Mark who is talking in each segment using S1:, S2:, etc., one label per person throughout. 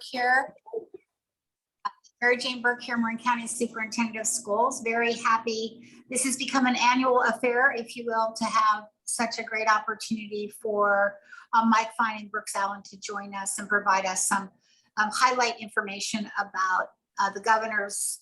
S1: here. Mary Jane Burke here, Marin County Superintendent of Schools. Very happy. This has become an annual affair, if you will, to have such a great opportunity for Mike Fine and Brooks Allen to join us and provide us some highlight information about the governor's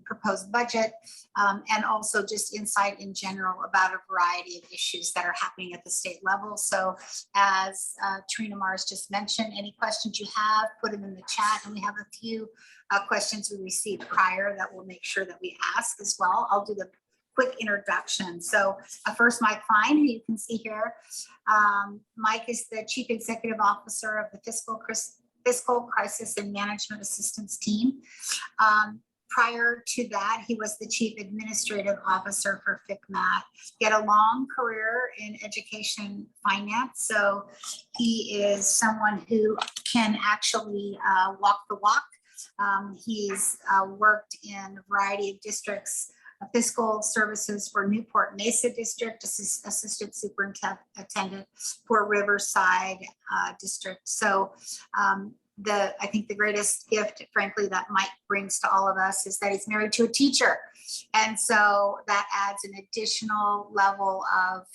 S1: proposed budget and also just insight in general about a variety of issues that are happening at the state level. So as Trina Mars just mentioned, any questions you have, put them in the chat, and we have a few questions we received prior that we'll make sure that we ask as well. I'll do the quick introduction. So first, Mike Fine, who you can see here. Mike is the Chief Executive Officer of the Fiscal Crisis and Management Assistance Team. Prior to that, he was the Chief Administrative Officer for FICMAT. He had a long career in education finance, so he is someone who can actually walk the walk. He's worked in a variety of districts, fiscal services for Newport Mesa District, Assistant Superintendent for Riverside District. So I think the greatest gift, frankly, that Mike brings to all of us is that he's married to a teacher. And so that adds an additional level of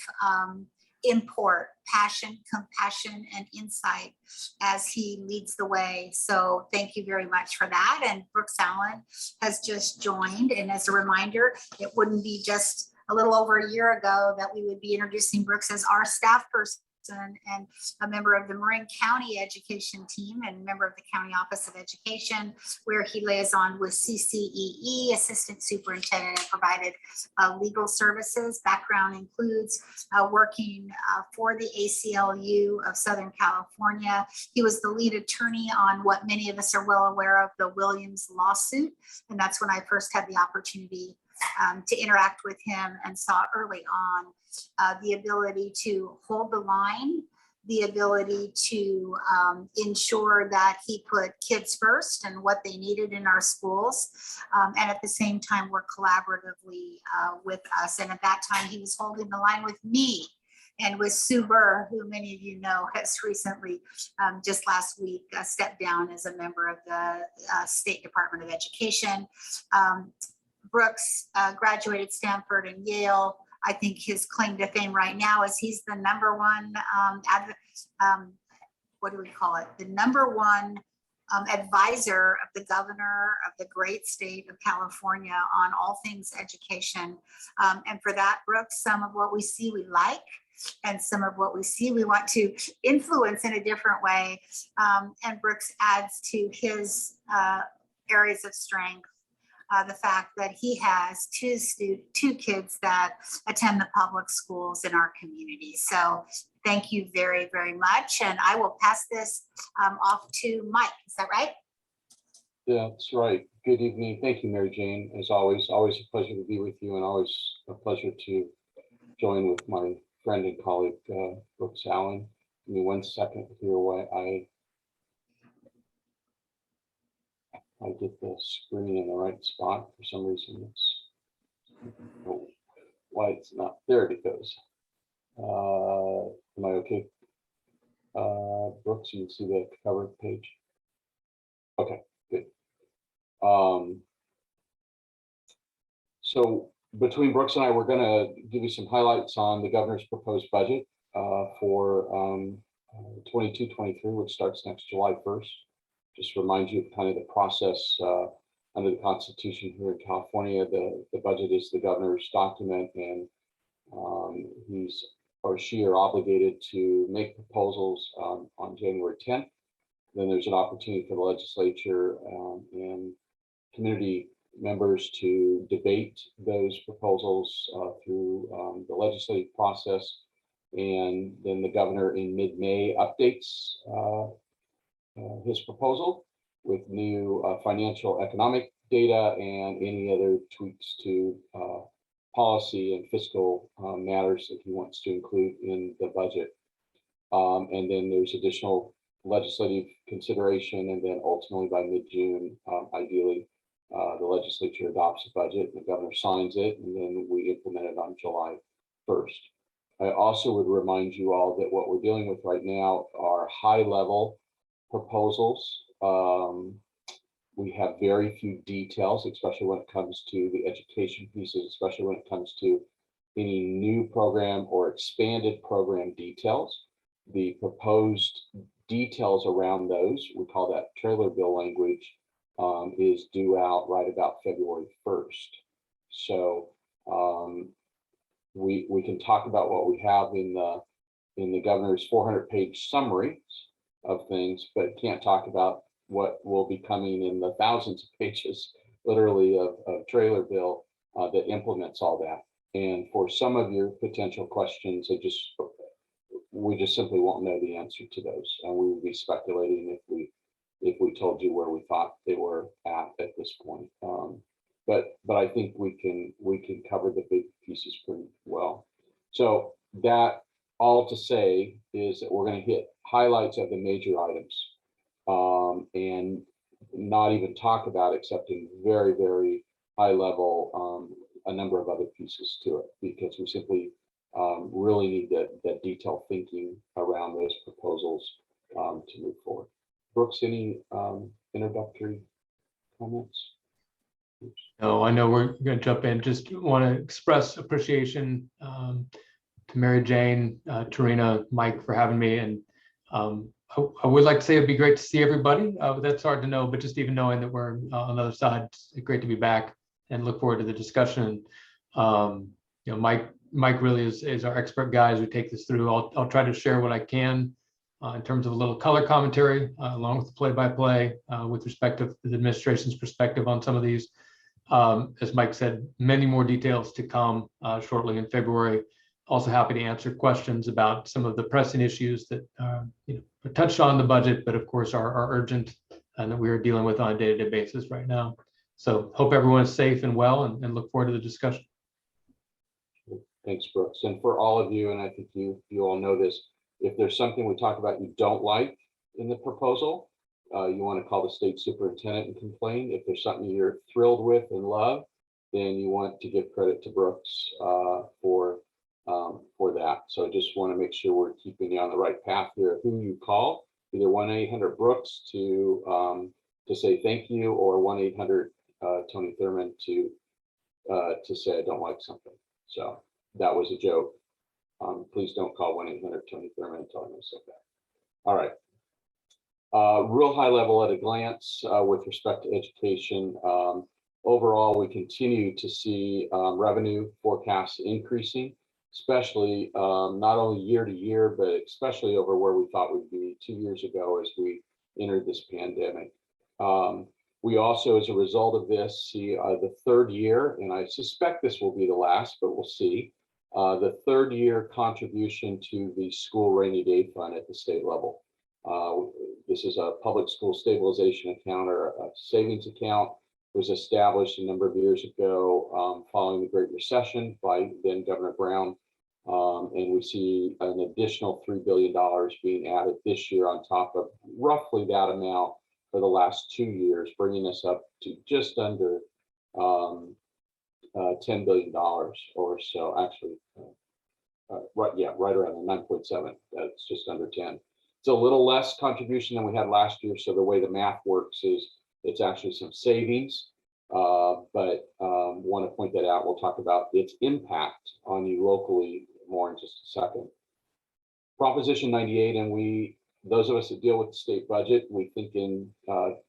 S1: import, passion, compassion, and insight as he leads the way. So thank you very much for that. And Brooks Allen has just joined. And as a reminder, it wouldn't be just a little over a year ago that we would be introducing Brooks as our staff person and a member of the Marin County Education Team and member of the County Office of Education, where he liaisoned with CCEE, Assistant Superintendent, and provided legal services. Background includes working for the ACLU of Southern California. He was the lead attorney on what many of us are well aware of, the Williams lawsuit. And that's when I first had the opportunity to interact with him and saw early on the ability to hold the line, the ability to ensure that he put kids first and what they needed in our schools, and at the same time work collaboratively with us. And at that time, he was holding the line with me and with Sue Burr, who many of you know has recently, just last week, stepped down as a member of the State Department of Education. Brooks graduated Stanford and Yale. I think his claim to fame right now is he's the number one, what do we call it? The number one advisor of the governor of the great state of California on all things education. And for that, Brooks, some of what we see we like, and some of what we see we want to influence in a different way. And Brooks adds to his areas of strength the fact that he has two kids that attend the public schools in our community. So thank you very, very much. And I will pass this off to Mike. Is that right?
S2: Yeah, that's right. Good evening. Thank you, Mary Jane. As always a pleasure to be with you, and always a pleasure to join with my friend and colleague, Brooks Allen. Give me 1 second here while I get the screen in the right spot. For some reason, why it's not there. It goes. Am I okay? Brooks, you can see the cover page. Okay, good. So between Brooks and I, we're going to give you some highlights on the governor's proposed budget for 22-23, which starts next July 1st. Just remind you of kind of the process under the Constitution here in California. The budget is the governor's document, and he's or she are obligated to make proposals on January 10th. Then there's an opportunity for the legislature and community members to debate those proposals through the legislative process. And then the governor in mid-May updates his proposal with new financial economic data and any other tweaks to policy and fiscal matters that he wants to include in the budget. And then there's additional legislative consideration, and then ultimately by mid-June, ideally, the legislature adopts a budget, the governor signs it, and then we implement it on July 1st. I also would remind you all that what we're dealing with right now are high-level proposals we have very few details, especially when it comes to the education pieces, especially when it comes to any new program or expanded program details. The proposed details around those, we call that trailer bill language, is due out right about February 1st. So we can talk about what we have in the governor's 400-page summary of things, but can't talk about what will be coming in the thousands of pages, literally, of trailer bill that implements all that. And for some of your potential questions, we just simply won't know the answer to those, and we would be speculating if we told you where we thought they were at this point. But I think we can cover the big pieces pretty well. So that all to say is that we're going to hit highlights of the major items, and not even talk about, except in very, very high level, a number of other pieces to it, because we simply really need that detailed thinking around those proposals to move forward. Brooks, any introductory comments? Oops.
S3: No, I know we're going to jump in. Just want to express appreciation to Mary Jane, Tarina, Mike for having me. And I would like to say it'd be great to see everybody. That's hard to know, but just even knowing that we're on the other side, it's great to be back and look forward to the discussion. Mike really is our expert guy as we take this through. I'll try to share what I can in terms of a little color commentary along with the play-by-play with respect to the administration's perspective on some of these. As Mike said, many more details to come shortly in February. Also happy to answer questions about some of the pressing issues that are touched on the budget, but of course are urgent and that we are dealing with on a day-to-day basis right now. So hope everyone is safe and well, and look forward to the discussion.
S2: Thanks, Brooks. And for all of you, and I think you all know this, if there's something we talk about you don't like in the proposal, you want to call the state superintendent and complain. If there's something you're thrilled with and love, then you want to give credit to Brooks for that. So I just want to make sure we're keeping you on the right path here. Who you call, either 1-800-BROOKS to say thank you, or 1-800-TONY Thurman to say I don't like something. So that was a joke. Please don't call 1-800-TONY Thurman and tell him I said that. All right. Real high level at a glance with respect to education. Overall, we continue to see revenue forecasts increasing, especially not only year to year, but especially over where we thought we'd be 2 years ago as we entered this pandemic. We also, as a result of this, see the third year, and I suspect this will be the last, but we'll see, the third year contribution to the school rainy day fund at the state level. This is a public school stabilization account, or a savings account. It was established a number of years ago following the Great Recession by then Governor Brown. And we see an additional $3 billion being added this year on top of roughly that amount for the last 2 years, bringing us up to just under $10 billion or so. Actually, right around the 9.7. That's just under 10. It's a little less contribution than we had last year. So the way the math works is it's actually some savings, but want to point that out. We'll talk about its impact on you locally more in just a second. Proposition 98, and those of us that deal with the state budget, we think in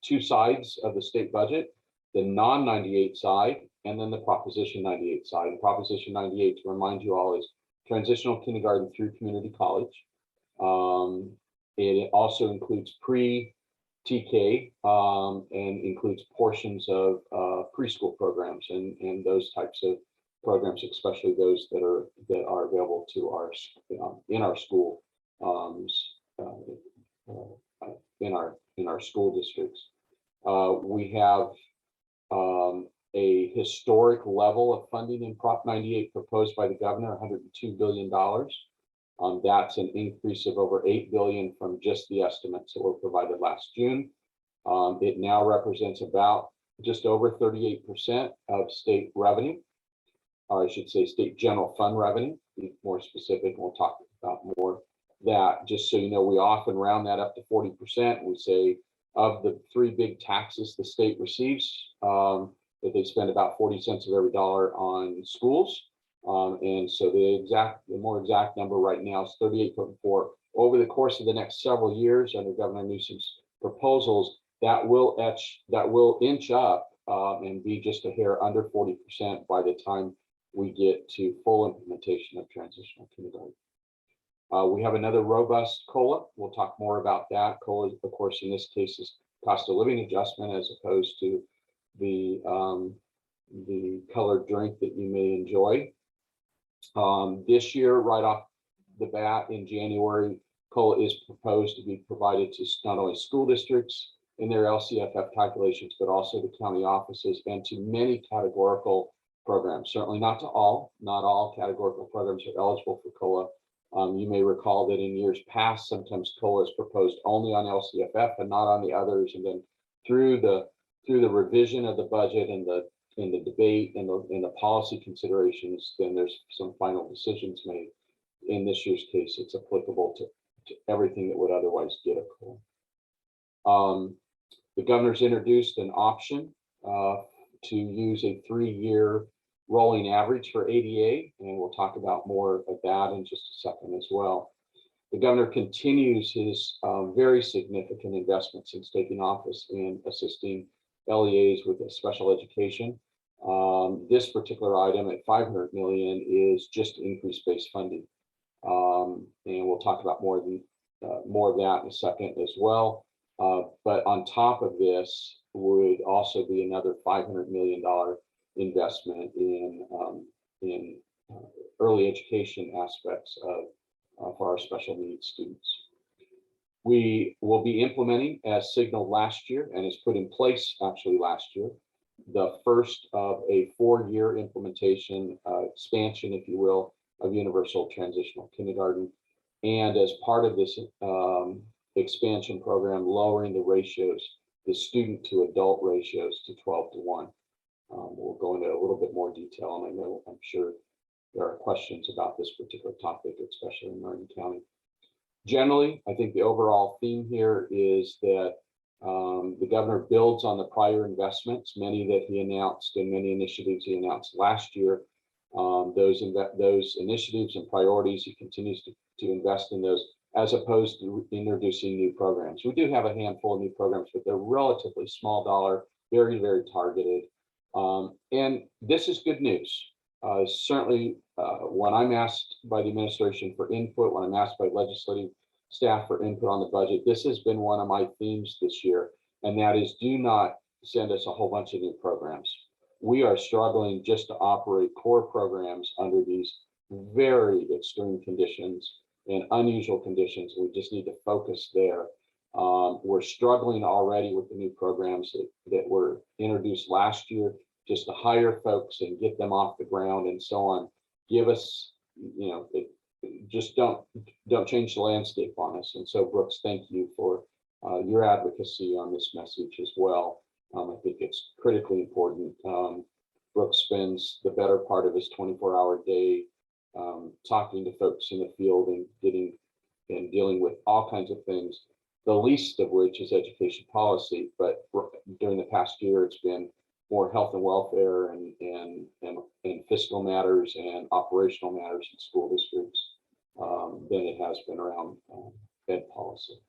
S2: two sides of the state budget: the non-98 side, and then the Proposition 98 side. And Proposition 98, to remind you all, is transitional kindergarten through community college. It also includes pre-TK and includes portions of preschool programs and those types of programs, especially those that are available to our in our school in our school districts. We have a historic level of funding in Prop 98 proposed by the governor, $102 billion. That's an increase of over $8 billion from just the estimates that were provided last June. It now represents about just over 38% of state revenue, or I should say state general fund revenue, to be more specific. We'll talk about more that. Just so you know, we often round that up to 40%. We say of the three big taxes the state receives, that they spend about 40 cents of every dollar on schools. And so the more exact number right now is 38.4. Over the course of the next several years, under Governor Newsom's proposals, that will inch up and be just a hair under 40% by the time we get to full implementation of transitional kindergarten. We have another robust COLA. We'll talk more about that. COLA, of course, in this case is cost of living adjustment as opposed to the colored drink that you may enjoy. This year, right off the bat in January, COLA is proposed to be provided to not only school districts in their LCFF calculations, but also to county offices and to many categorical programs. Certainly not to all. Not all categorical programs are eligible for COLA. You may recall that in years past, sometimes COLA is proposed only on LCFF and not on the others. And then through the revision of the budget and the debate and the policy considerations, then there's some final decisions made. In this year's case, it's applicable to everything that would otherwise get a COLA. The governor's introduced an option to use a 3-year rolling average for ADA, and we'll talk about more of that in just a second as well. The governor continues his very significant investment since taking office in assisting LEAs with special education. This particular item at $500 million is just increased-based funding, and we'll talk about more of that in a second as well. But on top of this would also be another $500 million investment in early education aspects for our special needs students. We will be implementing, as signaled last year and is put in place actually last year, the first of a 4-year implementation expansion, if you will, of universal transitional kindergarten. And as part of this expansion program, lowering the ratios, the student to adult ratios to 12:1. We'll go into a little bit more detail, and I'm sure there are questions about this particular topic, especially in Marion County. Generally, I think the overall theme here is that the governor builds on the prior investments, many that he announced and many initiatives he announced last year. Those initiatives and priorities, he continues to invest in those, as opposed to introducing new programs. We do have a handful of new programs, but they're relatively small dollar, very, very targeted. And this is good news. Certainly, when I'm asked by the administration for input, when I'm asked by legislative staff for input on the budget, this has been one of my themes this year, and that is, do not send us a whole bunch of new programs. We are struggling just to operate core programs under these very extreme conditions and unusual conditions. We just need to focus there. We're struggling already with the new programs that were introduced last year, just to hire folks and get them off the ground and so on. Give us, just don't change the landscape on us. And so, Brooks, thank you for your advocacy on this message as well. I think it's critically important. Brooks spends the better part of his 24-hour day talking to folks in the field and dealing with all kinds of things, the least of which is education policy. But during the past year, it's been more health and welfare and fiscal matters and operational matters in school districts than it has been around ed policy.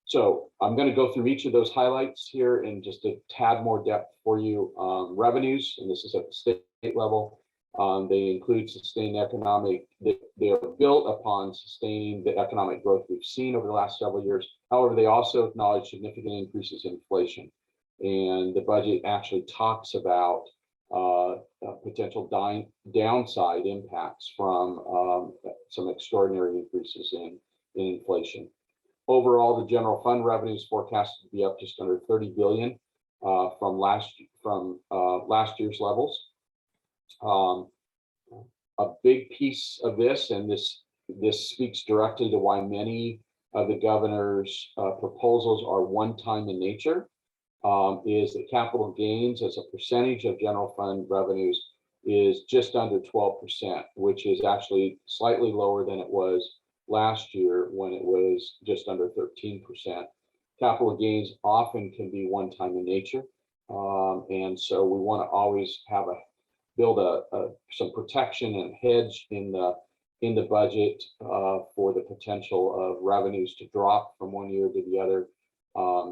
S2: So I'm going to go through each of those highlights here in just a tad more depth for you. Revenues, and this is at the state level. They include sustained economic, they are built upon sustaining the economic growth we've seen over the last several years. However, they also acknowledge significant increases in inflation. And the budget actually talks about potential downside impacts from some extraordinary increases in inflation. Overall, the general fund revenue is forecasted to be up just under $30 billion from last year's levels. A big piece of this, and this speaks directly to why many of the governor's proposals are one-time in nature, is that capital gains as a percentage of general fund revenues is just under 12%, which is actually slightly lower than it was last year when it was just under 13%. Capital gains often can be one-time in nature. And so we want to always have build some protection and hedge in the budget for the potential of revenues to drop from one year to the other,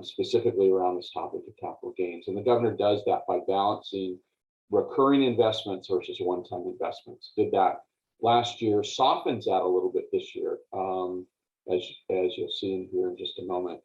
S2: specifically around this topic of capital gains. And the governor does that by balancing recurring investments versus one-time investments. Did that last year, softens that a little bit this year, as you'll see in here in just a moment.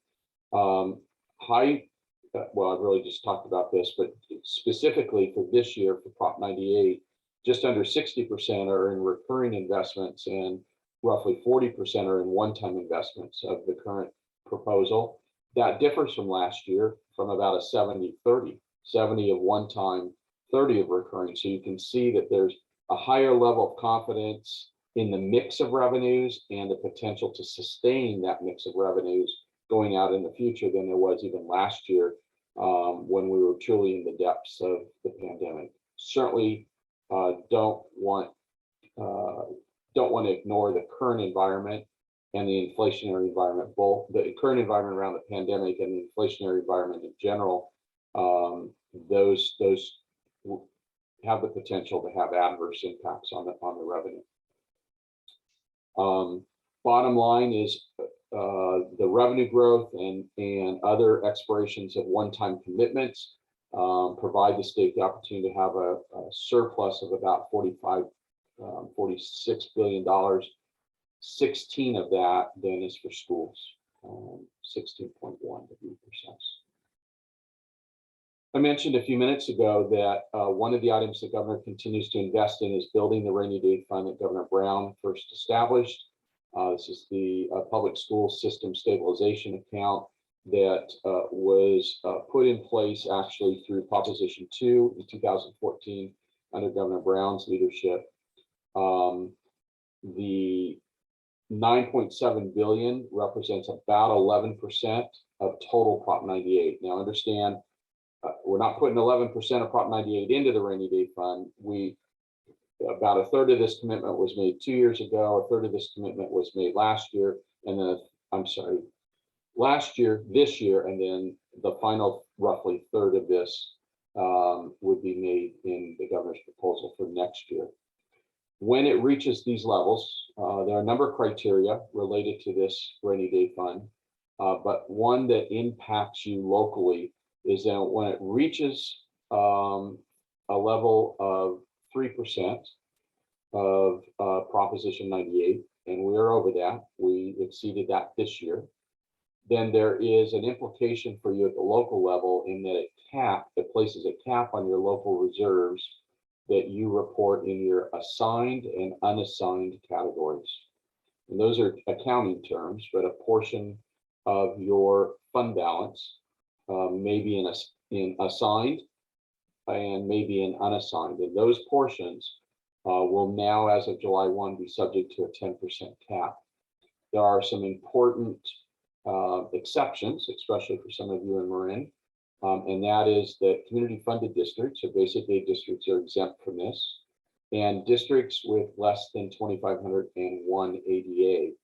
S2: Well, I've really just talked about this, but specifically for this year for Prop 98, just under 60% are in recurring investments and roughly 40% are in one-time investments of the current proposal. That differs from last year from about a 70-30, 70 of one-time, 30 of recurring. So you can see that there's a higher level of confidence in the mix of revenues and the potential to sustain that mix of revenues going out in the future than there was even last year, when we were truly in the depths of the pandemic. Certainly don't want to ignore the current environment and the inflationary environment, both the current environment around the pandemic and the inflationary environment in general. Those have the potential to have adverse impacts on the revenue. Bottom line is the revenue growth and other expirations of one-time commitments provide the state the opportunity to have a surplus of about $46 billion. 16 of that then is for schools, 16.1 to be precise. I mentioned a few minutes ago that one of the items the governor continues to invest in is building the rainy day fund that Governor Brown first established. This is the public school system stabilization account that was put in place actually through Proposition 2 in 2014 under Governor Brown's leadership. The 9.7 billion represents about 11% of total Prop 98. Now understand, we're not putting 11% of Prop 98 into the rainy day fund. About a third of this commitment was made 2 years ago. A third of this commitment was made last year, and then last year, this year, and then the final roughly third of this would be made in the governor's proposal for next year. When it reaches these levels, there are a number of criteria related to this rainy day fund, but one that impacts you locally is that when it reaches a level of 3% of Proposition 98, and we're over that, we exceeded that this year, then there is an implication for you at the local level in that it places a cap on your local reserves that you report in your assigned and unassigned categories. And those are accounting terms, but a portion of your fund balance may be in assigned and maybe in unassigned. And those portions will now, as of July 1, be subject to a 10% cap. There are some important exceptions, especially for some of you in Marin, and that is that community funded districts, so basic aid districts, are exempt from this, and districts with less than 2,501 ADA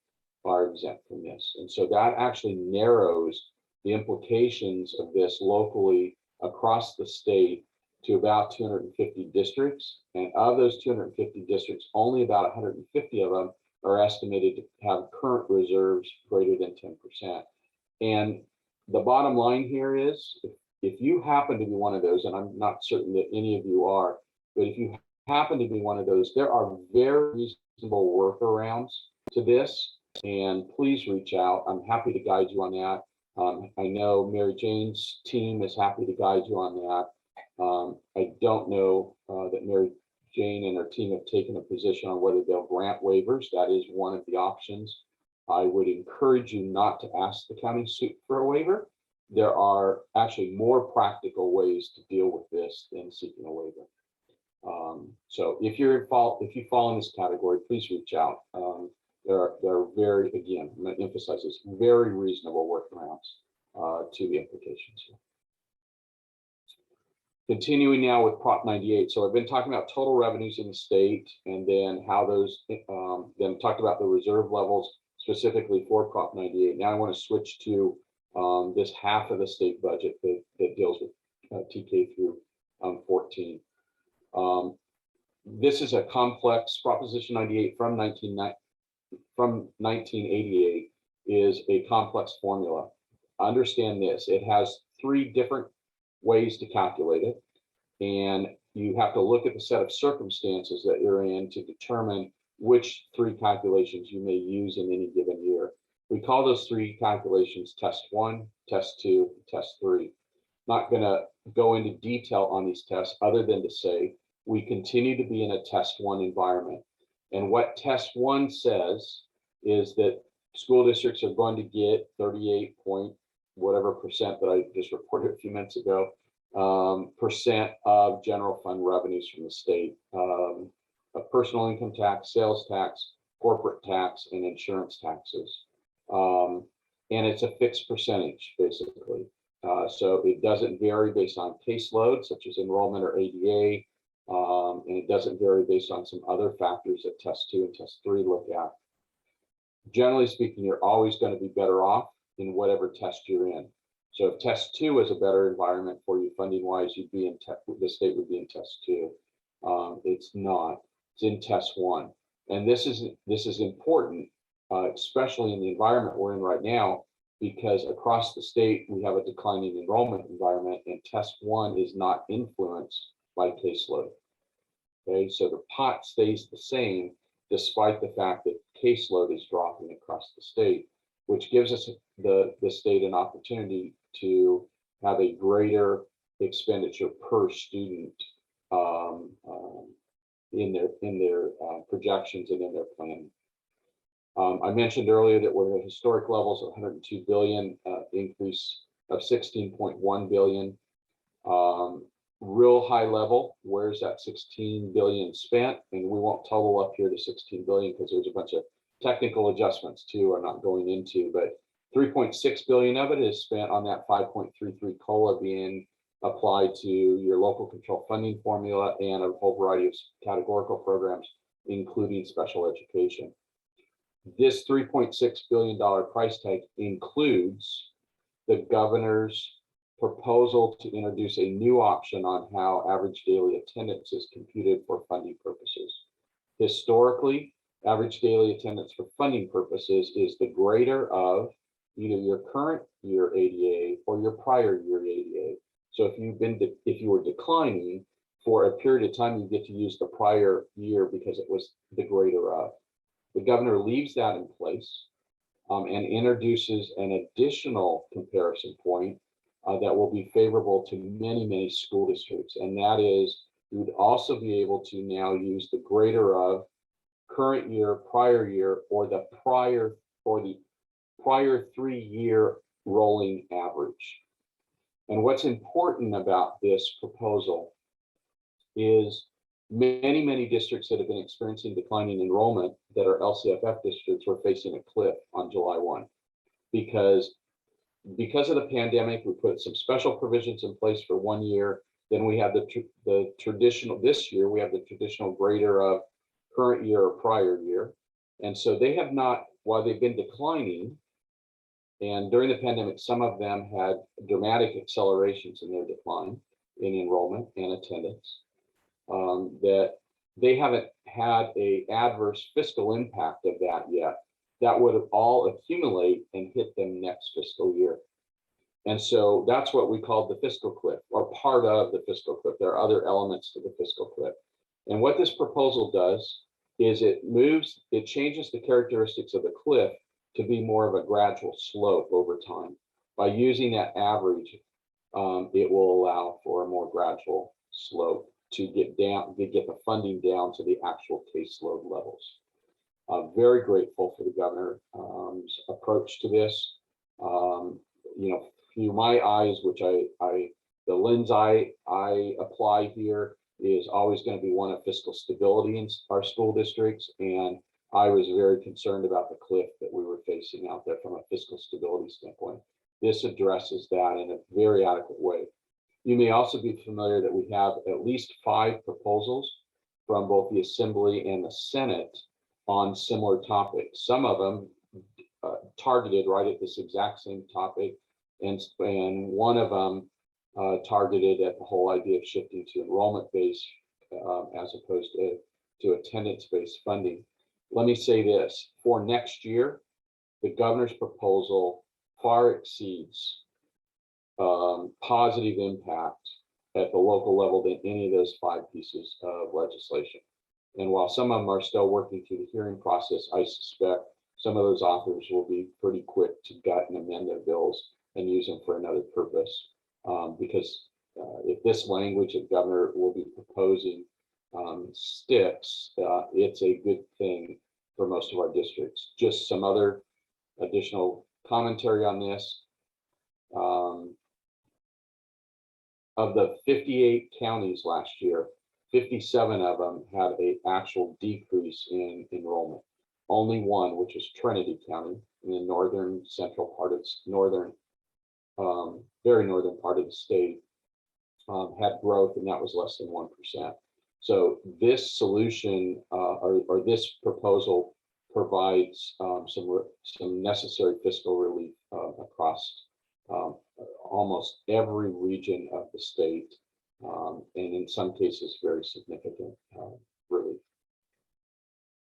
S2: are exempt from this. And so that actually narrows the implications of this locally across the state to about 250 districts. And of those 250 districts, only about 150 of them are estimated to have current reserves greater than 10%. And the bottom line here is, if you happen to be one of those, and I'm not certain that any of you are, but if you happen to be one of those, there are very reasonable workarounds to this, and please reach out. I'm happy to guide you on that. I know Mary Jane's team is happy to guide you on that. I don't know that Mary Jane and her team have taken a position on whether they'll grant waivers. That is one of the options. I would encourage you not to ask the county for a waiver. There are actually more practical ways to deal with this than seeking a waiver. So if you fall in this category, please reach out. There are very, again, I'm going to emphasize this, very reasonable workarounds to the implications here. Continuing now with Prop 98. So I've been talking about total revenues in the state, and then how those, then talked about the reserve levels specifically for Prop 98. Now I want to switch to this half of the state budget that deals with TK through 14. This is a complex Proposition 98 from 1988 is a complex formula. Understand this, it has 3 different ways to calculate it, and you have to look at the set of circumstances that you're in to determine which 3 calculations you may use in any given year. We call those 3 calculations Test 1, Test 2, Test 3. Not going to go into detail on these tests other than to say we continue to be in a Test 1 environment. And what Test 1 says is that school districts are going to get 38 point whatever percent that I just reported a few minutes ago, percent of general fund revenues from the state, of personal income tax, sales tax, corporate tax, and insurance taxes. And it's a fixed percentage, basically. So it doesn't vary based on caseload, such as enrollment or ADA, and it doesn't vary based on some other factors that Test 2 and Test 3 look at. Generally speaking, you're always going to be better off in whatever test you're in. So if Test 2 is a better environment for you funding wise, you'd be in the state would be in Test 2. It's not. It's in Test 1, and this is important, especially in the environment we're in right now, because across the state we have a declining enrollment environment, and Test 1 is not influenced by caseload. Okay, so the pot stays the same despite the fact that caseload is dropping across the state, which gives us the state an opportunity to have a greater expenditure per student in their projections and in their planning. I mentioned earlier that we're at historic levels of 102 billion, increase of 16.1 billion. Real high level, where's that 16 billion spent? And we won't total up here to 16 billion because there's a bunch of technical adjustments too I'm not going into, but 3.6 billion of it is spent on that 5.33 COLA being applied to your local control funding formula and a whole variety of categorical programs, including special education. This $3.6 billion price tag includes the governor's proposal to introduce a new option on how average daily attendance is computed for funding purposes. Historically, average daily attendance for funding purposes is the greater of either your current year ADA or your prior year ADA. So if you were declining for a period of time, you get to use the prior year because it was the greater of. The governor leaves that in place and introduces an additional comparison point that will be favorable to many, many school districts. And that is, you would also be able to now use the greater of current year, prior year, or the prior 3-year rolling average. And what's important about this proposal is many, many districts that have been experiencing declining enrollment that are LCFF districts were facing a cliff on July 1 because of the pandemic. We put some special provisions in place for 1 year. Then we have the traditional, this year we have the traditional greater of current year or prior year. And so they have not, while they've been declining, and during the pandemic, some of them had dramatic accelerations in their decline in enrollment and attendance, that they haven't had an adverse fiscal impact of that yet. That would all accumulate and hit them next fiscal year. And so that's what we call the fiscal cliff, or part of the fiscal cliff. There are other elements to the fiscal cliff. And what this proposal does is it changes the characteristics of the cliff to be more of a gradual slope over time. By using that average, it will allow for a more gradual slope to get the funding down to the actual caseload levels. Very grateful for the governor's approach to this. Through my eyes, which the lens I apply here is always going to be one of fiscal stability in our school districts. And I was very concerned about the cliff that we were facing out there from a fiscal stability standpoint. This addresses that in a very adequate way. You may also be familiar that we have at least 5 proposals from both the Assembly and the Senate on similar topics. Some of them targeted right at this exact same topic and one of them targeted at the whole idea of shifting to enrollment-based as opposed to attendance-based funding. Let me say this, for next year, the governor's proposal far exceeds positive impact at the local level than any of those 5 pieces of legislation. And while some of them are still working through the hearing process, I suspect some of those authors will be pretty quick to gut and amend their bills and use them for another purpose. Because if this language that governor will be proposing sticks, it's a good thing for most of our districts. Just some other additional commentary on this. Of the 58 counties last year, 57 of them had an actual decrease in enrollment. Only one, which is Trinity County in the northern central part of very northern part of the state, had growth, and that was less than 1%. So this solution or this proposal provides some necessary fiscal relief across almost every region of the state, and in some cases very significant relief.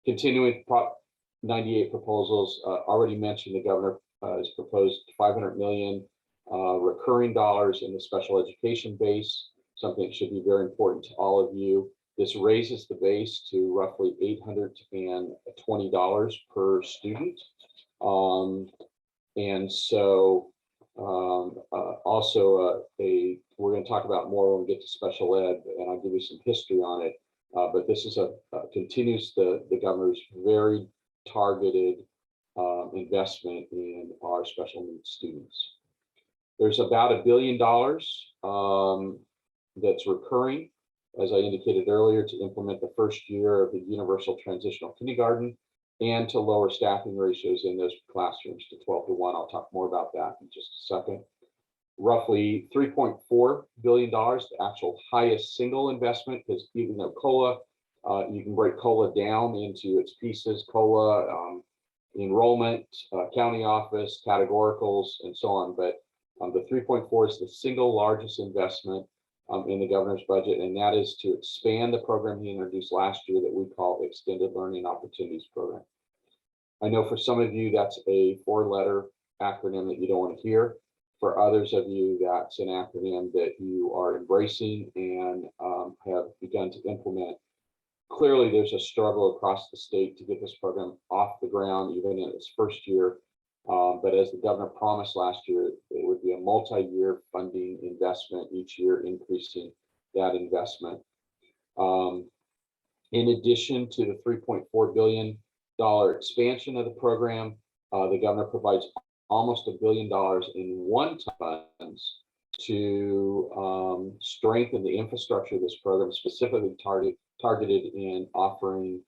S2: Continuing Prop 98 proposals, already mentioned, the governor has proposed 500 million recurring dollars in the special education base, something that should be very important to all of you. This raises the base to roughly $820 per student. And so also we're going to talk about more when we get to special ed, and I'll give you some history on it. But this is continues the governor's very targeted investment in our special needs students. There's about $1 billion that's recurring, as I indicated earlier, to implement the first year of the universal transitional kindergarten and to lower staffing ratios in those classrooms to 12:1. I'll talk more about that in just a second. Roughly $3.4 billion, the actual highest single investment, because even though COLA, you can break COLA down into its pieces, COLA, enrollment, county office, categoricals, and so on. But the 3.4 is the single largest investment in the governor's budget, and that is to expand the program he introduced last year that we call Extended Learning Opportunities Program. I know for some of you that's a 4-letter acronym that you don't want to hear. For others of you, that's an acronym that you are embracing and have begun to implement. Clearly, there's a struggle across the state to get this program off the ground, even in its first year. But as the governor promised last year, it would be a multi-year funding investment, each year increasing that investment. In addition to the $3.4 billion expansion of the program, the governor provides almost $1 billion in one-time funds to strengthen the infrastructure of this program, specifically targeted in offering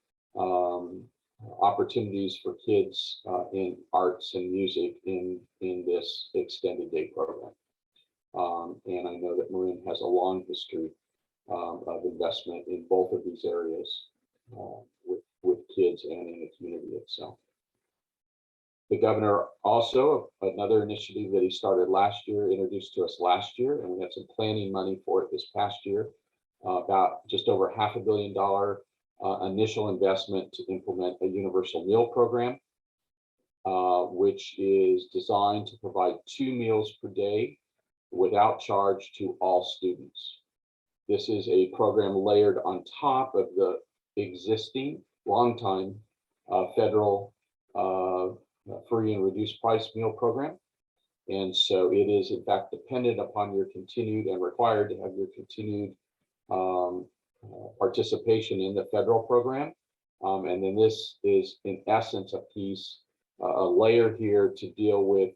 S2: opportunities for kids in arts and music in this extended day program. And I know that Marin has a long history of investment in both of these areas with kids and in the community itself. The governor also, another initiative that he started last year, introduced to us last year, and we had some planning money for it this past year, about just over $500 million initial investment to implement a universal meal program, which is designed to provide 2 meals per day without charge to all students. This is a program layered on top of the existing longtime federal free and reduced price meal program. And so it is in fact dependent upon your continued and required to have your continued participation in the federal program. And then this is in essence a piece, a layer here to deal with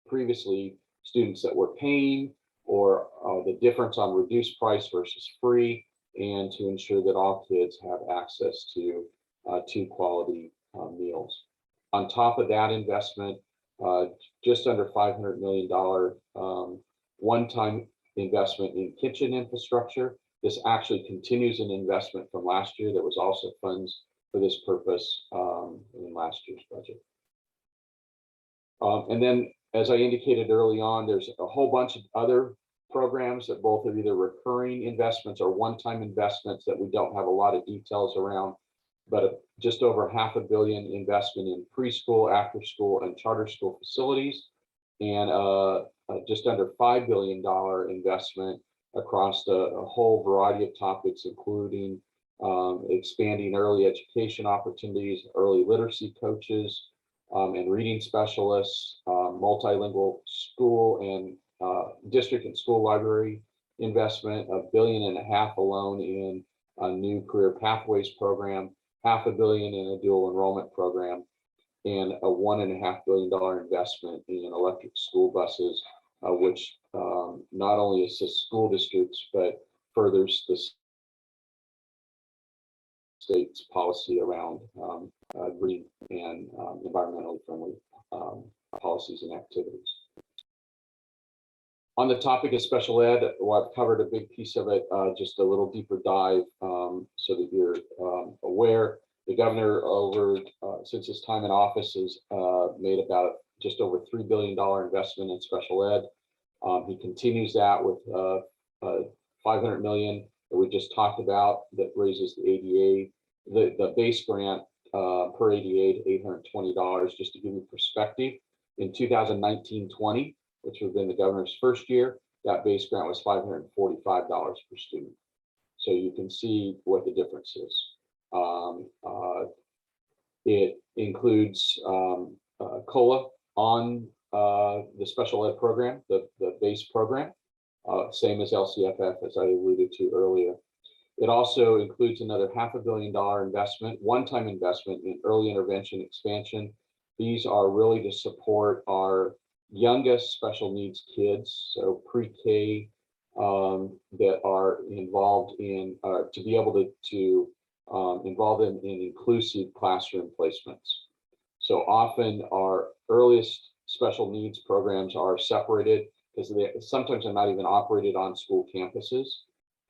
S2: previously students that were paying or the difference on reduced price versus free, and to ensure that all kids have access to quality meals. On top of that investment, just under $500 million one-time investment in kitchen infrastructure. This actually continues an investment from last year that was also funds for this purpose in last year's budget. And then As I indicated early on, there's a whole bunch of other programs that both are either recurring investments or one-time investments that we don't have a lot of details around, but just over $500 million investment in preschool, after school, and charter school facilities, and just under $5 billion investment across a whole variety of topics, including expanding early education opportunities, early literacy coaches, and reading specialists, multilingual school and district and school library investment, $1.5 billion alone in a new career pathways program, $500 million in a dual enrollment program, and a $1.5 billion investment in electric school buses, which not only assists school districts, but furthers the state's policy around green and environmentally friendly policies and activities. On the topic of special ed, well, I've covered a big piece of it, just a little deeper dive so that you're aware. The governor since his time in office has made about just over $3 billion investment in special ed. He continues that with $500 million that we just talked about that raises the ADA, the base grant per ADA to $820. Just to give you perspective, in 2019-20, which would have been the governor's first year, that base grant was $545 per student. So you can see what the difference is. It includes COLA on the special ed program, the base program, same as LCFF, as I alluded to earlier. It also includes another $500 million investment, one-time investment in early intervention expansion. These are really to support our youngest special needs kids, so pre-K, that are involved in, to be able to involved in inclusive classroom placements. So often our earliest special needs programs are separated because they sometimes are not even operated on school campuses.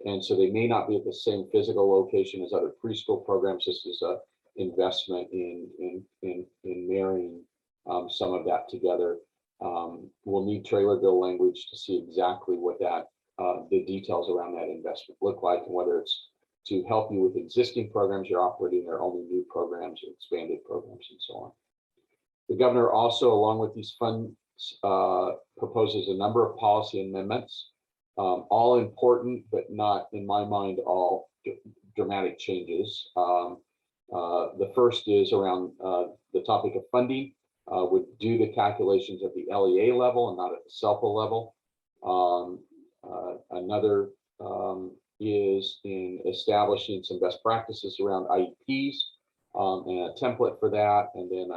S2: And so they may not be at the same physical location as other preschool programs. This is an investment in marrying some of that together. We'll need trailer bill language to see exactly what that the details around that investment look like, and whether it's to help you with existing programs you're operating or only new programs or expanded programs and so on. The governor also, along with these funds, proposes a number of policy amendments, all important, but not, in my mind, all dramatic changes. The first is around the topic of funding. Would do the calculations at the LEA level and not at the SELPA level. Another is in establishing some best practices around IEPs and a template for that. And then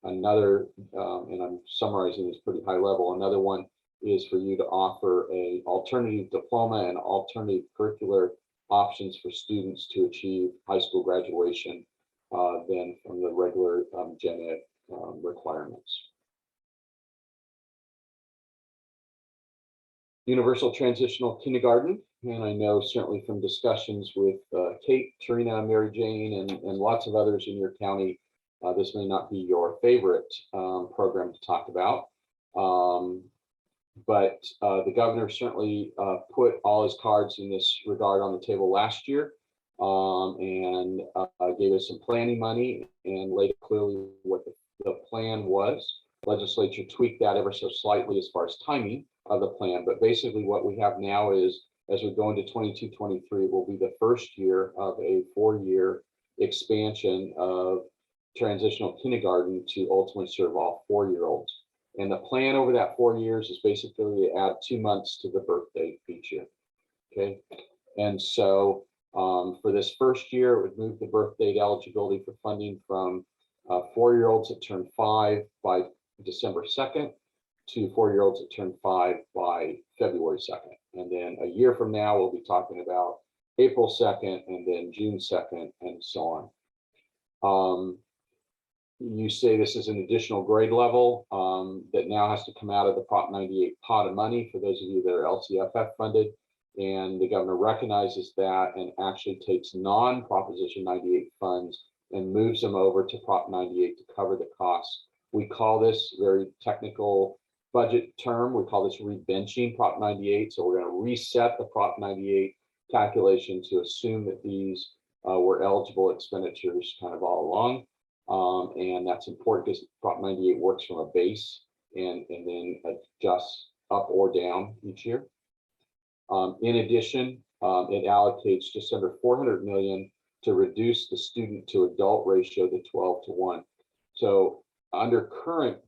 S2: another, and I'm summarizing this pretty high level, another one is for you to offer a alternative diploma and alternative curricular options for students to achieve high school graduation than from the regular gen ed requirements. Universal transitional kindergarten, and I know certainly from discussions with Kate, Trina, Mary Jane, and lots of others in your county, this may not be your favorite program to talk about, but the governor certainly put all his cards in this regard on the table last year, and gave us some planning money and laid it clearly what the plan was. Legislature tweaked that ever so slightly as far as timing of the plan, but basically what we have now is, as we go into 22-23, will be the first year of a 4-year expansion of transitional kindergarten to ultimately serve all 4-year-olds. And the plan over that 4 years is basically to add 2 months to the birthday each year. Okay, and so for this first year, it would move the birth date eligibility for funding from 4-year-olds that turn 5 by December 2nd to 4-year-olds that turn 5 by February 2nd. And then a year from now, we'll be talking about April 2nd and then June 2nd and so on. You say this is an additional grade level that now has to come out of the Prop 98 pot of money for those of you that are LCFF funded. And the governor recognizes that and actually takes non-Proposition 98 funds and moves them over to Prop 98 to cover the costs. We call this very technical budget term. We call this rebenching Prop 98. So we're going to reset the Prop 98 calculation to assume that these were eligible expenditures kind of all along. And that's important because Prop 98 works from a base and then adjusts up or down each year. In addition, it allocates just under 400 million to reduce the student to adult ratio to 12:1. So under current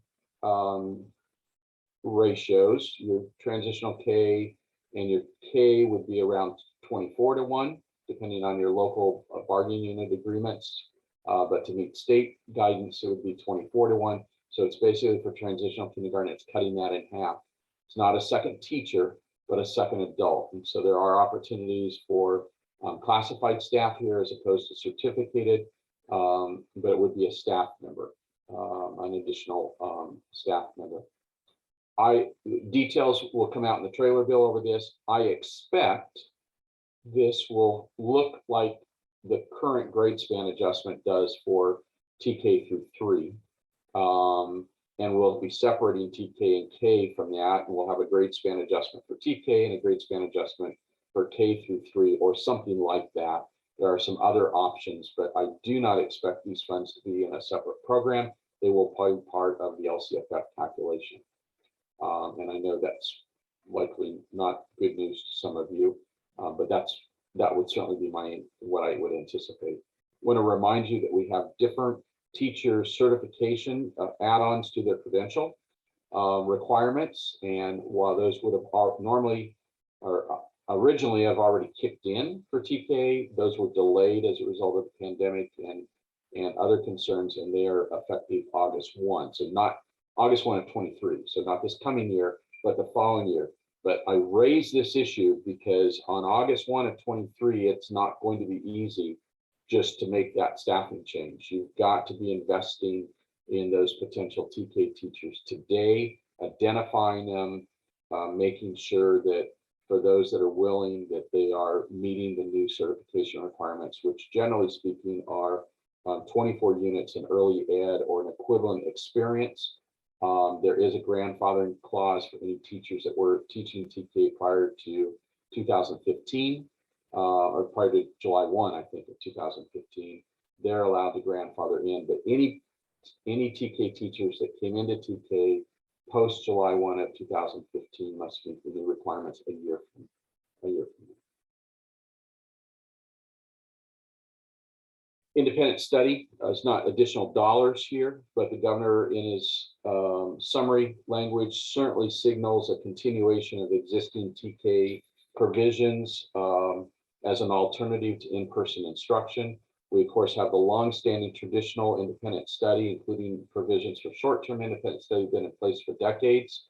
S2: ratios, your transitional K and your K would be around 24:1, depending on your local bargaining unit agreements. But to meet state guidance, it would be 24:1. So it's basically for transitional kindergarten, it's cutting that in half. It's not a second teacher, but a second adult. And so there are opportunities for classified staff here as opposed to certificated, but it would be a staff member, an additional staff member. Details will come out in the trailer bill over this. I expect this will look like the current grade span adjustment does for TK through 3. And we'll be separating TK and K from that, and we'll have a grade span adjustment for TK and a grade span adjustment for K through 3 or something like that. There are some other options, but I do not expect these funds to be in a separate program. They will be part of the LCFF calculation. And I know that's likely not good news to some of you, but that would certainly be what I would anticipate. I want to remind you that we have different teacher certification add-ons to their credential requirements, and while those would have normally or originally have already kicked in for TK, those were delayed as a result of the pandemic and other concerns, and they are effective August 1. So not August 1 of 23, so not this coming year, but the following year. But I raised this issue because on August 1 of 23, it's not going to be easy just to make that staffing change. You've got to be investing in those potential TK teachers today, identifying them, making sure that for those that are willing, that they are meeting the new certification requirements, which generally speaking are 24 units in early ed or an equivalent experience. There is a grandfathering clause for any teachers that were teaching TK prior to 2015. Or prior to July 1, I think, of 2015, they're allowed to grandfather in. But any TK teachers that came into TK post July 1 of 2015 must meet the new requirements a year from now. Independent study is not additional dollars here, but the governor in his summary language certainly signals a continuation of existing TK provisions as an alternative to in-person instruction. We, of course, have the long-standing traditional independent study, including provisions for short-term independent study, been in place for decades.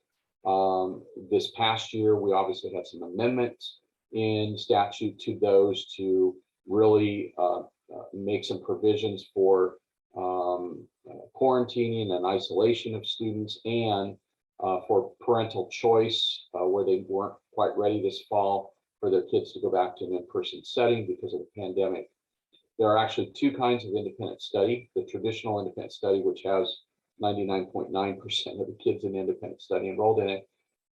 S2: This past year, we obviously had some amendments in statute to those to really make some provisions for quarantining and isolation of students, and for parental choice where they weren't quite ready this fall for their kids to go back to an in-person setting because of the pandemic. There are actually two kinds of independent study: the traditional independent study, which has 99.9% of the kids in independent study enrolled in it.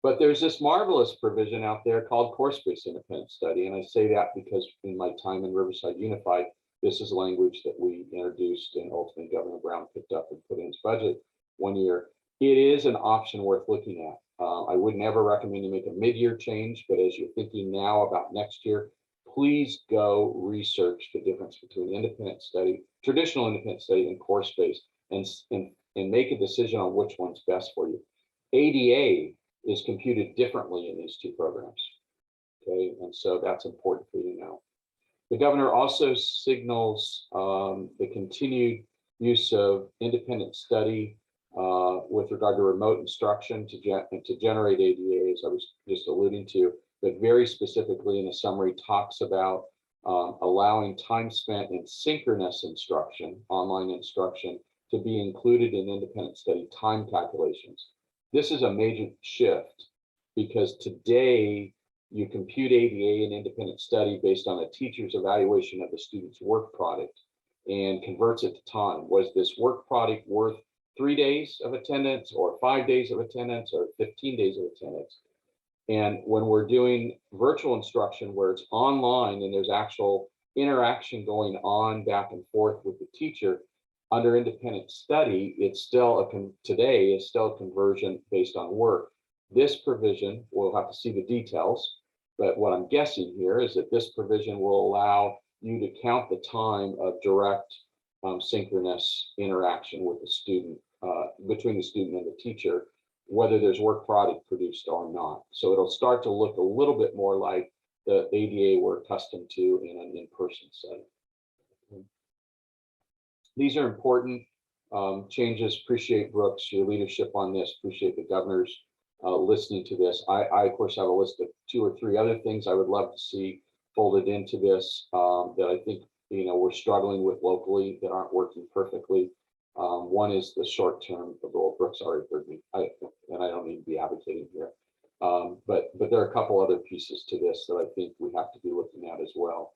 S2: But there's this marvelous provision out there called course-based independent study. And I say that because in my time in Riverside Unified, this is language that we introduced and ultimately Governor Brown picked up and put in his budget one year. It is an option worth looking at. I would never recommend you make a mid-year change, but as you're thinking now about next year, please go research the difference between independent study, traditional independent study, and course-based, and make a decision on which one's best for you. ADA is computed differently in these two programs, okay? And so that's important for you to know. The governor also signals the continued use of independent study with regard to remote instruction to generate ADA, as I was just alluding to, but very specifically in the summary talks about allowing time spent in synchronous instruction, online instruction, to be included in independent study time calculations. This is a major shift because today you compute ADA in independent study based on a teacher's evaluation of the student's work product and converts it to time. Was this work product worth 3 days of attendance or 5 days of attendance or 15 days of attendance. And when we're doing virtual instruction where it's online and there's actual interaction going on back and forth with the teacher, under independent study, it's still today is still a conversion based on work. This provision, we'll have to see the details, but what I'm guessing here is that this provision will allow you to count the time of direct synchronous interaction with the student, between the student and the teacher, whether there's work product produced or not. So it'll start to look a little bit more like the ADA we're accustomed to in an in-person setting. These are important changes. Appreciate Brooks, your leadership on this. Appreciate the governor's listening to this. I of course have a list of 2 or 3 other things I would love to see folded into this that I think we're struggling with locally that aren't working perfectly. One is the short-term goal. Brooks already heard me, and I don't need to be advocating here. But there are a couple other pieces to this that I think we have to be looking at as well.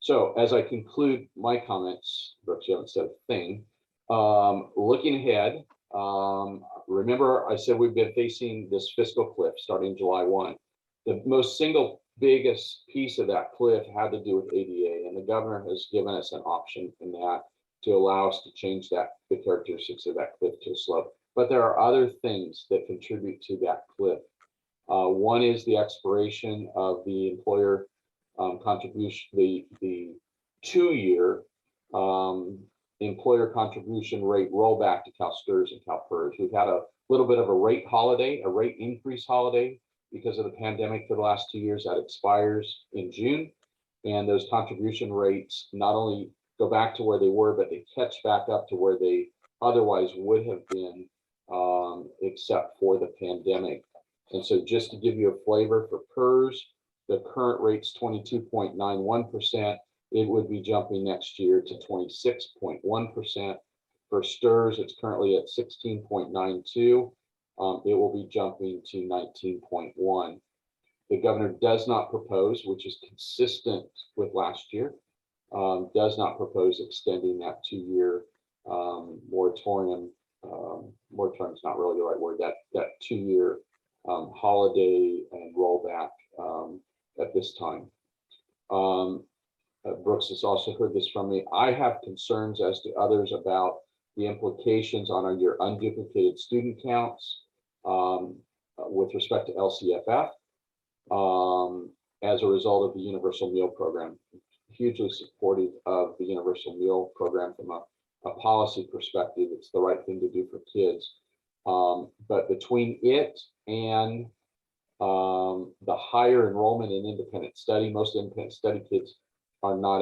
S2: So as I conclude my comments, Brooks, you haven't said a thing. Looking ahead, remember I said we've been facing this fiscal cliff starting July 1. The most single biggest piece of that cliff had to do with ADA, and the governor has given us an option in that to allow us to change the characteristics of that cliff to a slope. But there are other things that contribute to that cliff. One is the expiration of the employer contribution, the 2-year employer contribution rate rollback to CalSTRS and CalPERS. We've had a little bit of a rate holiday, a rate increase holiday because of the pandemic for the last 2 years. That expires in June. And those contribution rates not only go back to where they were, but they catch back up to where they otherwise would have been, except for the pandemic. And so just to give you a flavor for PERS, the current rate's 22.91%. It would be jumping next year to 26.1%. For STRS, it's currently at 16.92. It will be jumping to 19.1. The governor does not propose, which is consistent with last year, does not propose extending that 2-year moratorium. Moratorium is not really the right word. That 2-year holiday and rollback at this time. Brooks has also heard this from me. I have concerns, as do others, about the implications on your unduplicated student counts with respect to LCFF as a result of the universal meal program. Hugely supportive of the universal meal program from a policy perspective. It's the right thing to do for kids. But between it and the higher enrollment in independent study, most independent study kids are not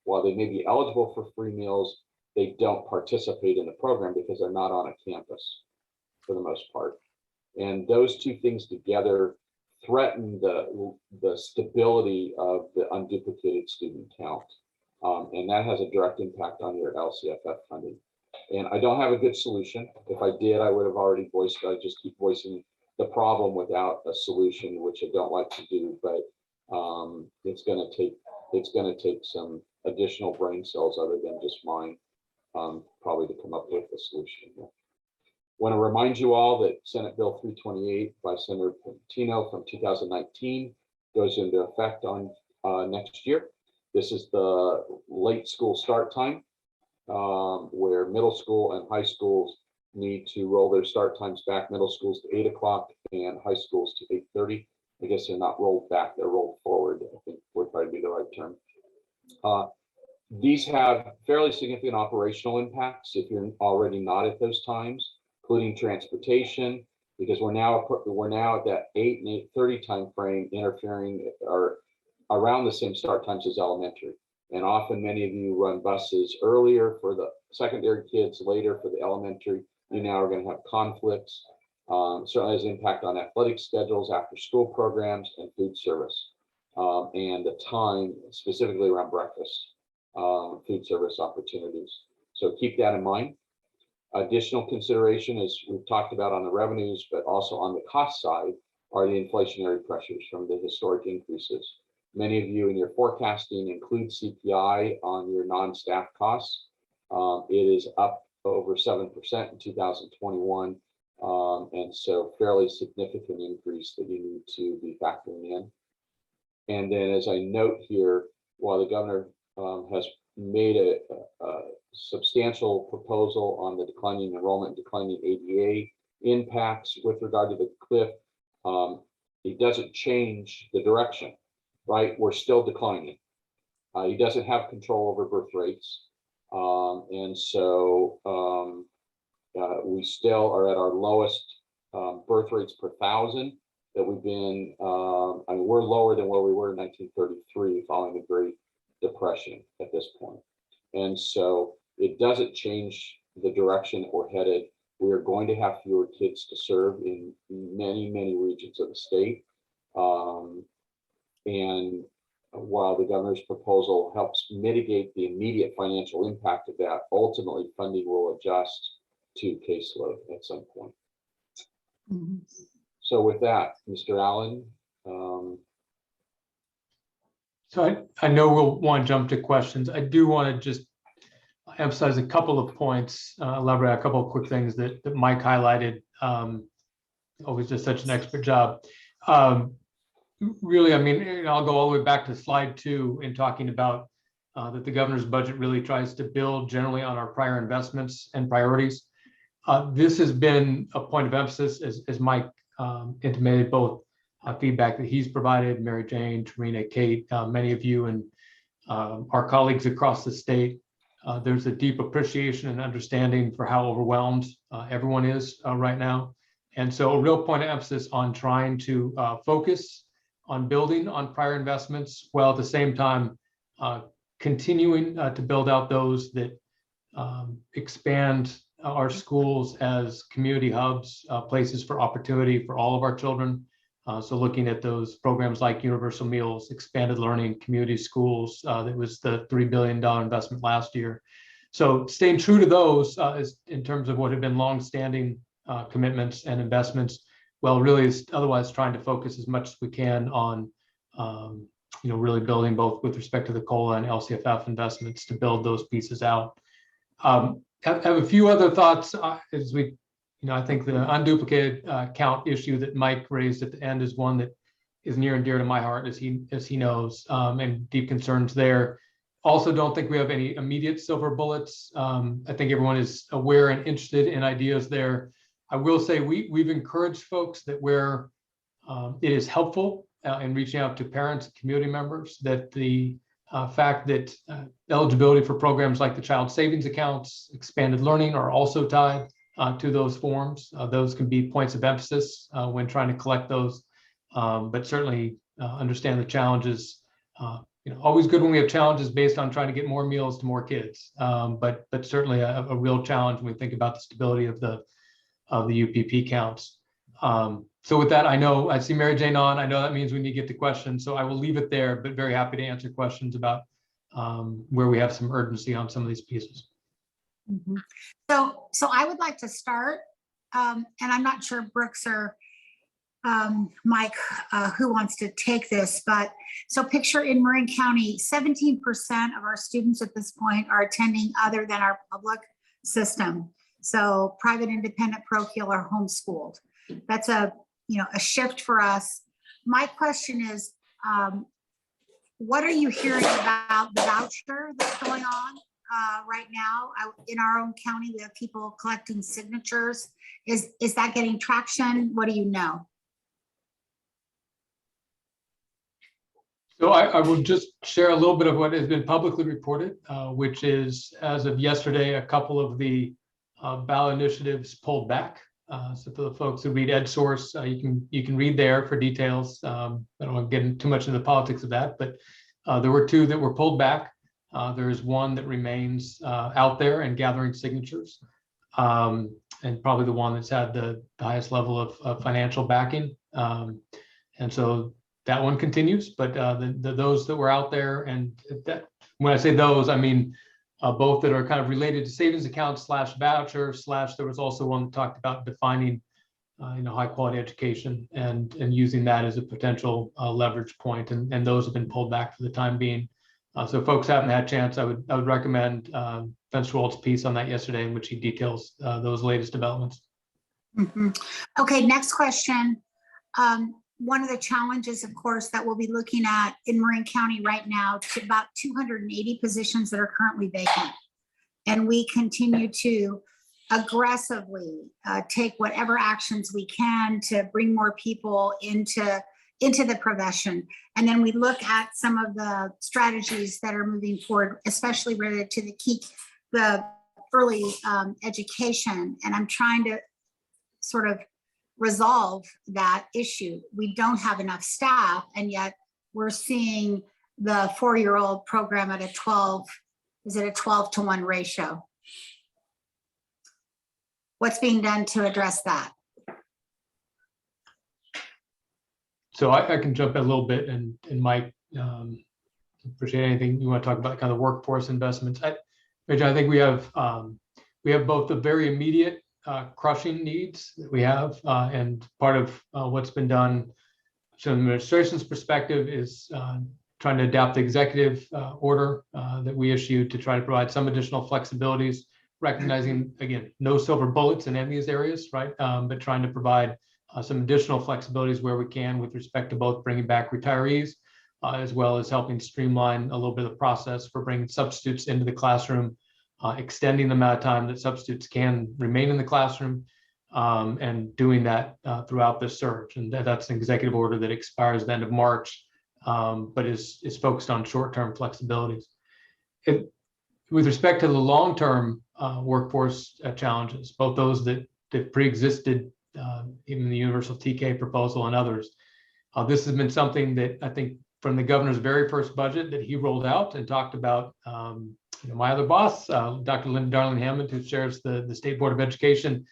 S2: while they may be eligible for free meals, they don't participate in the program because they're not on a campus for the most part. And those two things together threaten the stability of the unduplicated student count. And that has a direct impact on your LCFF funding. And I don't have a good solution. If I did, I would have already voiced it. I just keep voicing the problem without a solution, which I don't like to do, but it's going to take some additional brain cells other than just mine, probably to come up with a solution. Want to remind you all that Senate Bill 328 by Senator Pentino from 2019 goes into effect on next year. This is the late school start time, where middle school and high schools need to roll their start times back. Middle schools to 8 o'clock and high schools to 8:30. I guess they're not rolled back, they're rolled forward, I think would probably be the right term. These have fairly significant operational impacts if you're already not at those times, including transportation, because we're now at that 8 and 8:30 time frame, interfering or around the same start times as elementary. And often many of you run buses earlier for the secondary kids, later for the elementary. You now are going to have conflicts. Certainly has an impact on athletic schedules, after school programs, and food service, and the time specifically around breakfast, food service opportunities. So keep that in mind. Additional consideration, as we've talked about on the revenues, but also on the cost side, are the inflationary pressures from the historic increases. Many of you in your forecasting include CPI on your non-staff costs. It is up over 7% in 2021. And so fairly significant increase that you need to be factoring in. And then as I note here, while the governor has made a substantial proposal on the declining enrollment, declining ADA impacts with regard to the cliff, it doesn't change the direction, right? We're still declining. He doesn't have control over birth rates. And so we still are at our lowest birth rates per thousand that we've been. I mean, we're lower than where we were in 1933 following the Great Depression at this point. And so it doesn't change the direction that we're headed. We are going to have fewer kids to serve in many, many regions of the state. And while the governor's proposal helps mitigate the immediate financial impact of that, ultimately funding will adjust to caseload at some point.
S1: Mm-hmm.
S2: So with that, Mr. Allen.
S3: So I know we'll want to jump to questions. I do want to just emphasize a couple of points, elaborate a couple of quick things that Mike highlighted. Always does such an expert job. Really, I mean, I'll go all the way back to slide 2 in talking about that the governor's budget really tries to build generally on our prior investments and priorities. This has been a point of emphasis, as Mike intimated, both feedback that he's provided, Mary Jane, Tarina, Kate, many of you, and our colleagues across the state. There's a deep appreciation and understanding for how overwhelmed everyone is right now. And so a real point of emphasis on trying to focus on building on prior investments, while at the same time continuing to build out those that expand our schools as community hubs, places for opportunity for all of our children. So looking at those programs like Universal Meals, Expanded Learning, Community Schools, that was the $3 billion investment last year. So staying true to those is in terms of what have been longstanding commitments and investments, well, really is otherwise trying to focus as much as we can on, really building both with respect to the COLA and LCFF investments to build those pieces out. Have a few other thoughts as we, I think the unduplicated count issue that Mike raised at the end is one that is near and dear to my heart, as he knows, and deep concerns there. Also, don't think we have any immediate silver bullets. I think everyone is aware and interested in ideas there. I will say we've encouraged folks that where it is helpful in reaching out to parents and community members, that the fact that eligibility for programs like the child savings accounts, expanded learning are also tied to those forms. Those can be points of emphasis when trying to collect those, but certainly understand the challenges. Always good when we have challenges based on trying to get more meals to more kids, but certainly a real challenge when we think about the stability of the UPP counts. So with that, I see Mary Jane on. I know that means we need to get to questions, so I will leave it there, but very happy to answer questions about where we have some urgency on some of these pieces.
S1: Mm-hmm. So I would like to start, and I'm not sure Brooks or Mike, who wants to take this, but so picture in Marin County, 17% of our students at this point are attending other than our public system. So private, independent, parochial, or homeschooled. That's a shift for us. My question is, what are you hearing about the voucher that's going on right now? In our own county, we have people collecting signatures. Is that getting traction? What do you know?
S3: So I will just share a little bit of what has been publicly reported, which is, as of yesterday, a couple of the ballot initiatives pulled back. So for the folks who read EdSource, you can read there for details. I don't want to get into too much into the politics of that, but there were two that were pulled back. There is one that remains out there and gathering signatures, and probably the one that's had the highest level of financial backing. And so that one continues, but those that were out there, and that, when I say those, I mean both that are kind of related to savings accounts / voucher / there was also one that talked about defining high quality education and using that as a potential leverage point, and those have been pulled back for the time being. So folks haven't had a chance, I would recommend Vince Roll's piece on that yesterday, in which he details those latest developments.
S1: Mhm. Okay, next question. One of the challenges, of course, that we'll be looking at in Marin County right now, to about 280 positions that are currently vacant. And we continue to aggressively take whatever actions we can to bring more people into the profession. And then we look at some of the strategies that are moving forward, especially related to the early education. And I'm trying to sort of resolve that issue. We don't have enough staff, and yet we're seeing the 4-year-old program at a 12 to 1 ratio. What's being done to address that?
S3: So I can jump in a little bit, and Mike, appreciate anything you want to talk about, kind of workforce investments. I think we have both the very immediate crushing needs that we have, and part of what's been done from the administration's perspective is trying to adapt the executive order that we issued to try to provide some additional flexibilities, recognizing, again, no silver bullets in any of these areas, right? But trying to provide some additional flexibilities where we can with respect to both bringing back retirees, as well as helping streamline a little bit of the process for bringing substitutes into the classroom, extending the amount of time that substitutes can remain in the classroom, and doing that throughout this surge. And that's an executive order that expires at the end of March, but is focused on short-term flexibilities. With respect to the long-term workforce challenges, both those that pre-existed even the universal TK proposal and others, this has been something that I think from the governor's very first budget that he rolled out and talked about, my other boss, Dr. Linda Darling-Hammond, who chairs the State Board of Education,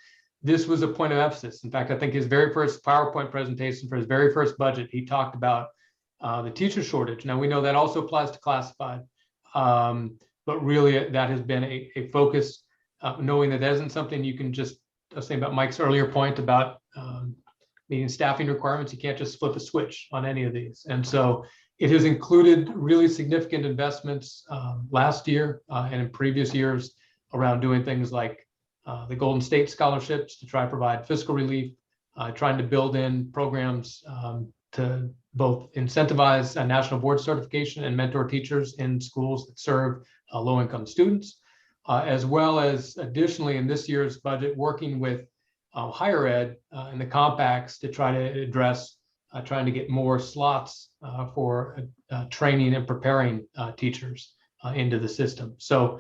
S3: this was a point of emphasis. In fact, I think his very first PowerPoint presentation for his very first budget, he talked about the teacher shortage. Now, we know that also applies to classified, but really that has been a focus, knowing that that isn't something you can just, I was saying about Mike's earlier point about meeting staffing requirements, you can't just flip a switch on any of these. And so it has included really significant investments last year and in previous years around doing things like the Golden State scholarships to try to provide fiscal relief, trying to build in programs to both incentivize a national board certification and mentor teachers in schools that serve low-income students, as well as additionally in this year's budget, working with higher ed and the compacts to try to address trying to get more slots for training and preparing teachers into the system. So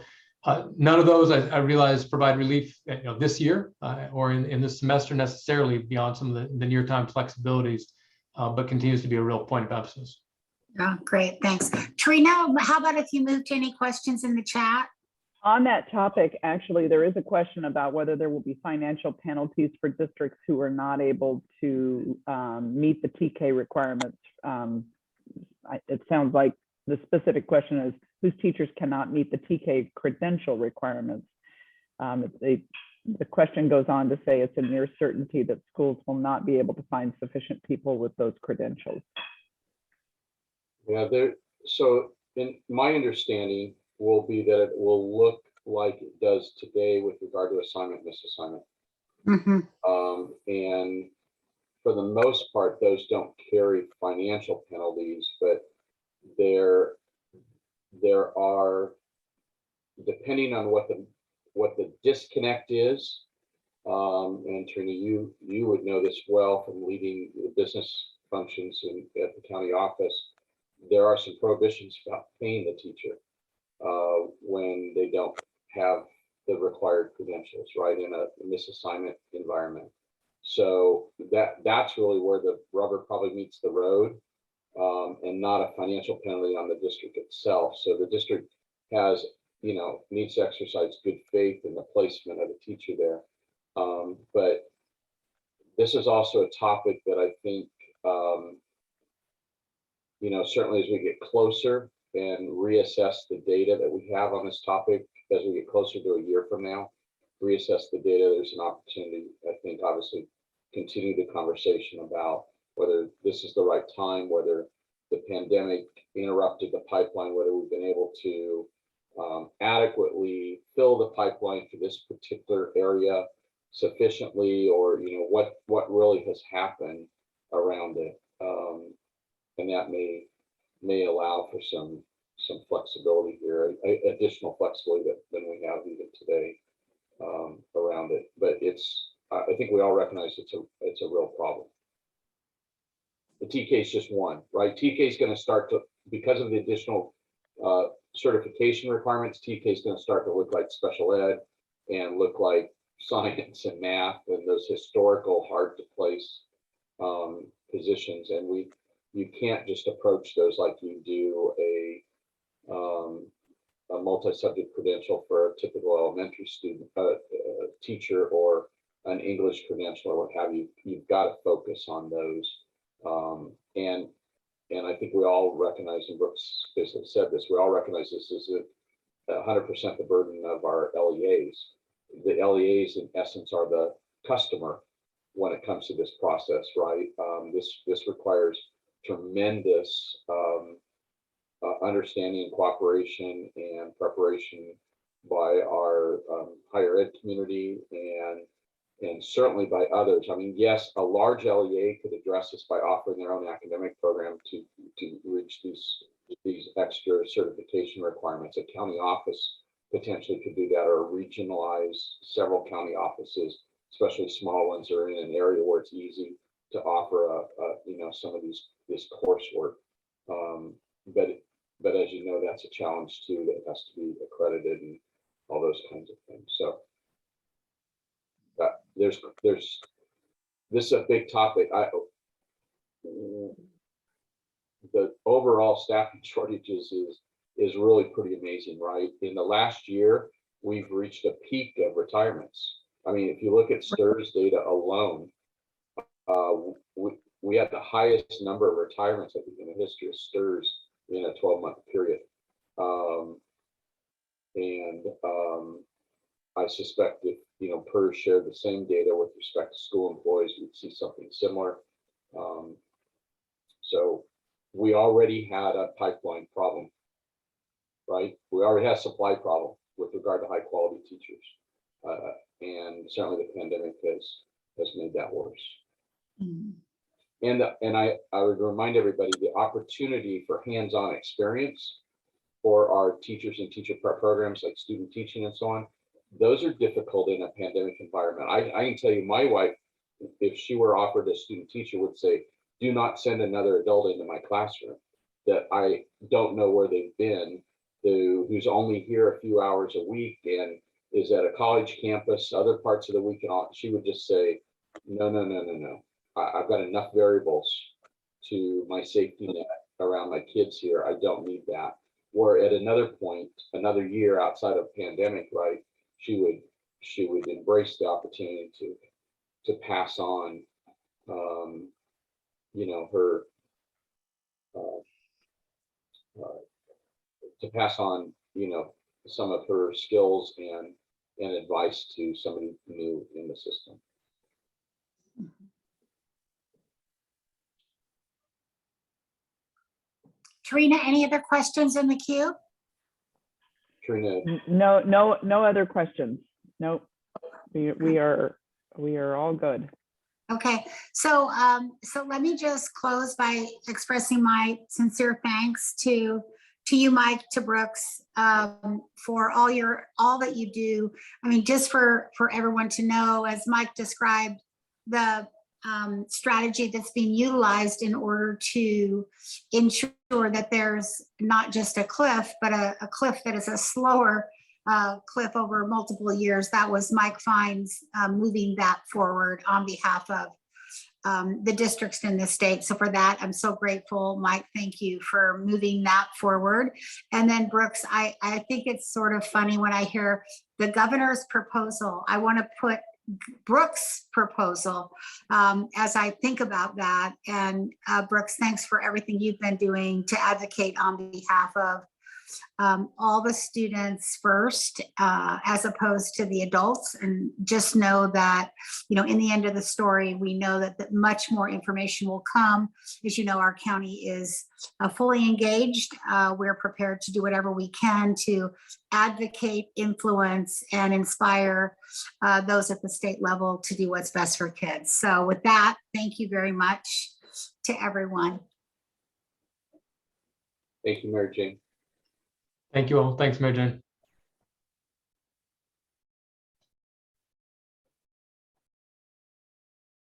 S3: none of those I realize provide relief this year or in this semester necessarily beyond some of the near-time flexibilities, but continues to be a real point of emphasis.
S1: Yeah, great, thanks. Trina, how about if you move to any questions in the chat?
S4: On that topic, actually, there is a question about whether there will be financial penalties for districts who are not able to meet the TK requirements. It sounds like the specific question is whose teachers cannot meet the TK credential requirements. The question goes on to say it's a near certainty that schools will not be able to find sufficient people with those credentials.
S2: Yeah, so in my understanding will be that it will look like it does today with regard to assignment, misassignment.
S1: Mm-hmm.
S2: And for the most part, those don't carry financial penalties, but there are, depending on what the disconnect is, and Trina, you would know this well from leading the business functions at the county office, there are some prohibitions about paying the teacher when they don't have the required credentials, right, in a misassignment environment. So that's really where the rubber probably meets the road, and not a financial penalty on the district itself. So the district has, needs to exercise good faith in the placement of the teacher there. But this is also a topic that I think, certainly as we get closer and reassess the data that we have on this topic, as we get closer to a year from now, reassess the data, there's an opportunity, I think, obviously, continue the conversation about whether this is the right time, whether the pandemic interrupted the pipeline, whether we've been able to adequately fill the pipeline for this particular area sufficiently, or what really has happened around it, and that may allow for some flexibility here, additional flexibility than we have even today around it. But I think we all recognize it's a real problem. The TK is just one, right? TK is going to start to, because of the additional certification requirements, TK is going to start to look like special ed and look like science and math and those historical hard to place positions. And you can't just approach those like you do a multi-subject credential for a typical elementary student, teacher, or an English credential or what have you. You've got to focus on those. And I think we all recognize, and Brooks basically said this, we all recognize this is 100% the burden of our LEAs. The LEAs in essence are the customer when it comes to this process, right? This requires tremendous understanding and cooperation and preparation by our higher ed community and certainly by others. I mean, yes, a large LEA could address this by offering their own academic program to reach these extra certification requirements. A county office potentially could do that, or regionalize several county offices, especially small ones that are in an area where it's easy to offer some of this coursework. But as you know, that's a challenge too, that has to be accredited and all those kinds of things. So this is a big topic. The overall staffing shortages is really pretty amazing, right? In the last year, we've reached a peak of retirements. I mean, if you look at STRS data alone, we had the highest number of retirements, I think, in the history of STRS in a 12-month period. I suspect if PERS shared the same data with respect to school employees, we'd see something similar. So we already had a pipeline problem, right? We already had a supply problem with regard to high quality teachers. And certainly the pandemic has made that worse. Mm-hmm. And I would remind everybody, the opportunity for hands-on experience for our teachers and teacher prep programs like student teaching and so on, those are difficult in a pandemic environment. I can tell you, my wife, if she were offered a student teacher, would say, do not send another adult into my classroom that I don't know where they've been, who's only here a few hours a week and is at a college campus other parts of the week, and all. She would just say, no. I've got enough variables to my safety net around my kids here. I don't need that. Or at another point, another year outside of pandemic, right, she would embrace the opportunity to pass on her to pass on some of her skills and advice to somebody new in the system.
S1: Trina, any other questions in the queue?
S2: Trina?
S4: No other questions. Nope. We are all good.
S1: Okay, so let me just close by expressing my sincere thanks to you, Mike, to Brooks, for all that you do. I mean, just for everyone to know, as Mike described, the strategy that's being utilized in order to ensure that there's not just a cliff, but a cliff that is a slower cliff over multiple years. That was Mike Fine's moving that forward on behalf of the districts in the state. So for that, I'm so grateful. Mike, thank you for moving that forward. And then Brooks, I think it's sort of funny when I hear the governor's proposal. I want to put Brooks' proposal as I think about that. And Brooks, thanks for everything you've been doing to advocate on behalf of all the students first, as opposed to the adults. And just know that, in the end of the story, we know that much more information will come. As you know, our county is fully engaged. We're prepared to do whatever we can to advocate, influence, and inspire those at the state level to do what's best for kids. So with that, thank you very much to everyone.
S2: Thank you, Mary Jane.
S3: Thank you all. Thanks, Mary Jane.